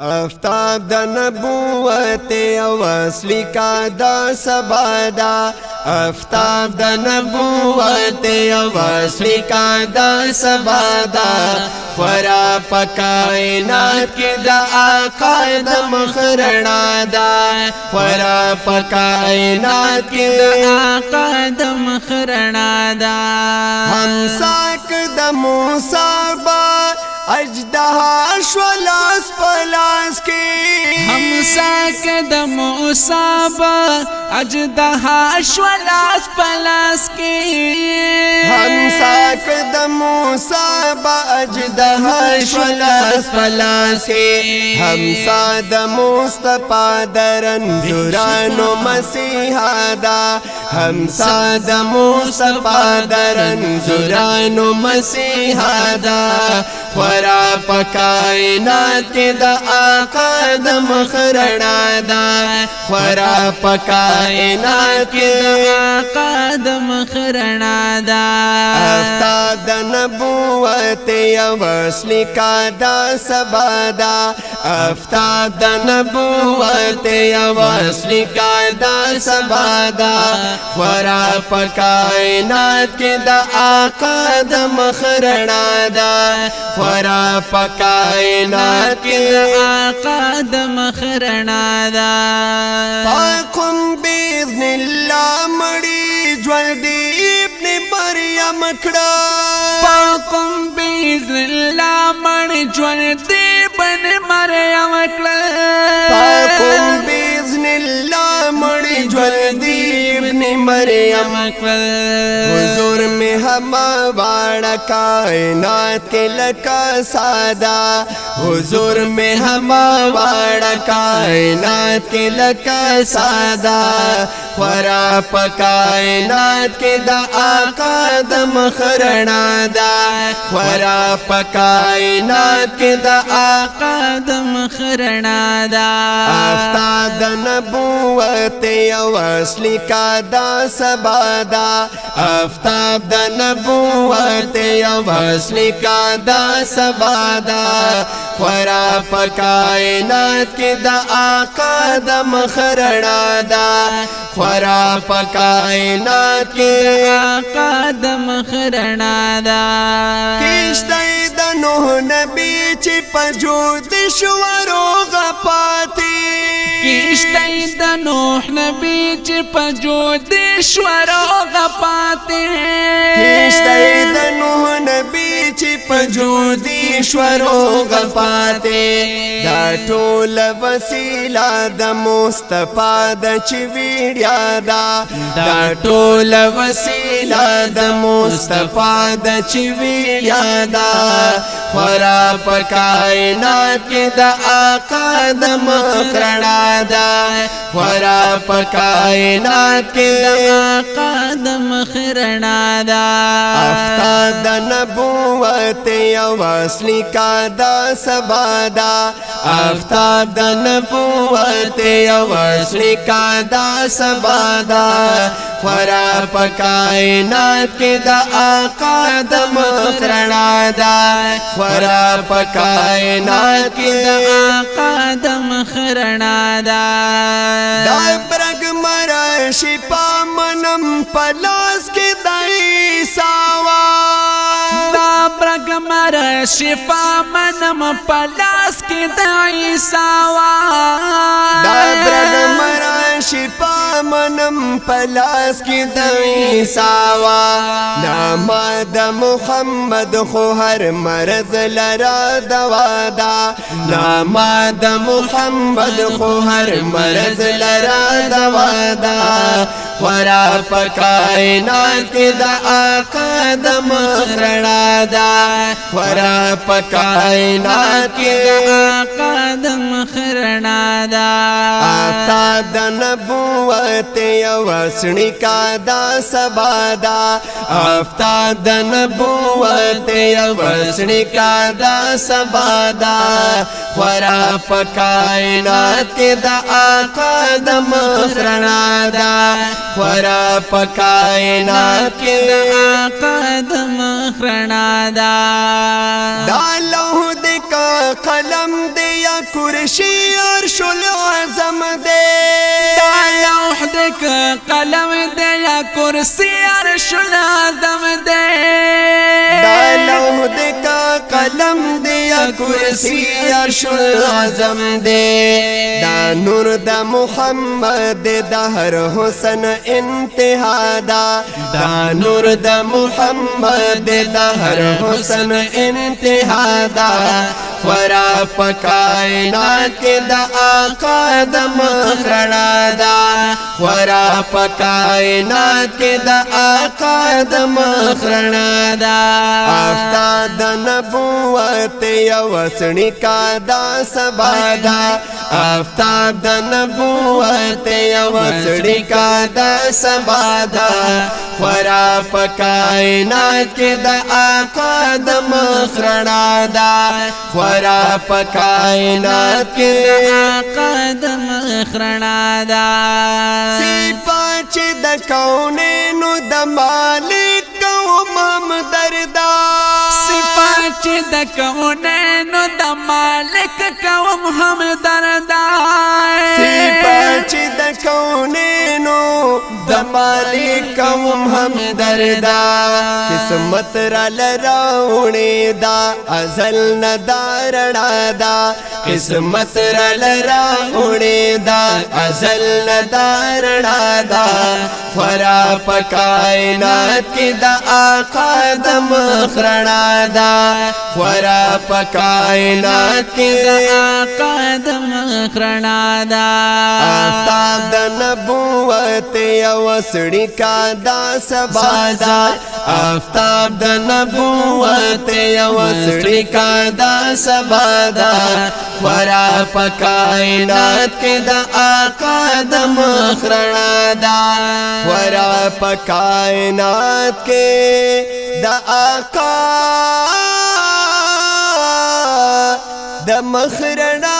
آفتاب د نبوت او اصلی کا دا سبا دا آفتاب د نبوت او اصلی کا دا سبا دا خورا پا کائنات کی دا آقا دا مخرنا دا خورا پا کائنات کی دا آقا دا مخرنا دا ہمساک دا موسیٰ با اجدہا شولاس پلاس کی ہمساک د موسیٰ با اجدہا شولاس پلاس کی ہمساک د موسیٰ با اجدہا شولاس پلاس کی ہمسا د مصطفیٰ درنزوران و مسیحا دا ہمسا د مصطفیٰ درنزوران و مسیحا دا خورا پا کائنات کی دا آقا دا مخرنا دا خورا پا کائنات کی دا آقا د مخرنا دا آفتاب دا نبوت یو اصلی کا دا سبا دا آفتاب دا نبوت یو اصلی کا دا سبا دا خورا پا کائنات کی دا آقا دا مخرنا دا خورا پا کائنات کی دا آقا د مخرنا دا پاکم بیذن اللہ مڑی جوالدی ابن مریم کڑا پاکم بیذن اللہ مڑ جوالدی ابن مریم کڑا پاکم بیذن اللہ مڑی جوالدی ابن مریم کڑا حضور میں ہما واڑا کائنات کے لکا سادا حضور میں ہما واڑا کائنات کے لکا سادا خورا پا کائنات کے دا آقا دا مخرنا دا خورا پا کائنات کے دا آقا د مخرنا دا آفتاب دا نبوت یو اصلی کا دا سبا دا آفتاب دا نبوت یو اصلی کا دا سبا دا خورا پا کائنات کی دا آقا دا مخرنا دا خورا پا کائنات کی دا آقا د مخرنا دا کشتی دا نوح نبی چی پا جود شورو غپاتی کشتی د نوح نبی چې په جودیشور غپاتی کشتی دا نوح نبی چی پا جودیشور غپاتی دا ټول وسیلہ دا مصطفیٰ دا چی ویڑیا دا دا ټول وسیلہ دا مصطفیٰ دا چی ویڑیا دا خورا پا کائنات کی دا آقا دا مخرنا دا خورا پا کائنات کی دا آقا د مخرنا دا آفتاب دا نبوت یو اصلی کا دا سبا دا آفتاب دا نبوت یو اصلی کا دا سبا دا خورا پا کائنات کی دا آقا دا مخرنا دا خورا پا کائنات کی دا آقا د مخرنا دا دا برگ مرا شپا منم پلاس کی دائی ساوا دا برگ مر شفا منم پلاس کی دائی ساوا دا برگ مرا شپا منم پلاس کی دائی ساوا ناما دا محمد خو ہر مرض لرا دوا دا ناما دا محمد خو ہر مرض لرا دوا دا خورا پا کائنات کی دا آقا دا مخرنا دا خورا پا کائنات کی دا آقا د مخرنا دا آفتاب دا نبوت یو اصلی کا دا سبا دا آفتاب دا نبوت یو اصلی کا دا سبا دا خورا پا کائنات کی دا آقا دا مخرنا دا خورا پا کائنات کی دا آقا د مخرنا دا دا لوح دکا قلم دیا کرسی عرش العظم دے دا لوح دے کا قلم دے یا کرسی عرش العظم دے دا لوح دے کا قلم دے یا کرسی عرش العظم دے دا نور دا محمد دا ہر حسن انتہا دا نور دا محمد دا ہر حسن انتہا دا خورا پکائنات کے دا آقا دا مخرنا دا خورا پکائنات کے دا آقا دا مخرنا دا آفتاب دا نبوت یوسنی کا دا سبا دا آفتاب دا نبوت یوسنی کا دا سبا دا خورا پکائنات کے دا آقا دا مخرنا دا خورا پکائنات کے آقا دا مخرنا دا صفات دا کونینو دا مالک قوم دردا صفات دا کونینو دا مالک قوم ہم دردا صفات دا کونینو دا مالک قوم ہم دردا قسمت را لراؤنے دا ازل ندارنا دا قسمت را لراؤنے دا ازل ندارنا دا خورا پکائنات کی دا آقا دا مخرنا دا خورا پکائنات کی دا آقا دا مخرنا دا آفتاب دا نبوت یوسڑی کا دا سبا دا آفتاب دا نبوت یوسڑی کا دا سبا دا خورا پکائنات کے دا آقا دا مخرنا دا خورا پکائنات کے دا آقا دا مخرنا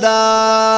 دا